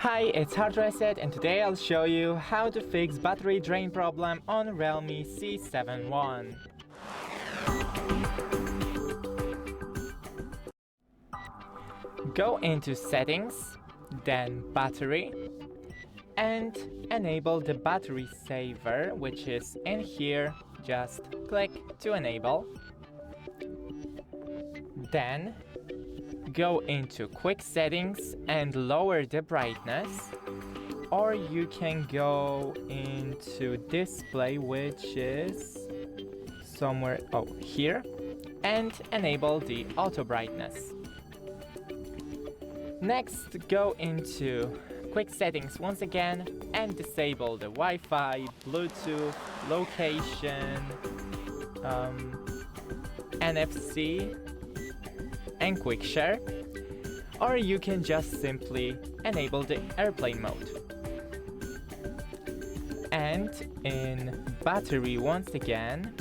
Hi, it's HardReset, and today I'll show you how to fix battery drain problem on REALME C71. Go into Settings, then Battery, and enable the battery saver, which is in here. Just click to enable. Then go into Quick Settings and lower the brightness, or you can go into Display, which is somewhere here, and enable the auto brightness. Next, go into Quick Settings once again and disable the Wi-Fi, Bluetooth, location, NFC, and Quick Share, or you can just simply enable the airplane mode. And in battery once again,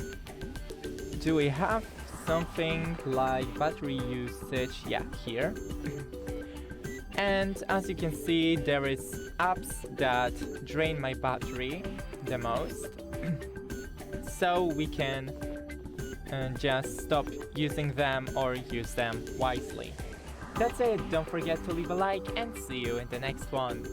do we have something like battery usage? Yeah, here. And as you can see, there is apps that drain my battery the most. So we can just stop using them or use them wisely. That's it. Don't forget to leave a like and see you in the next one.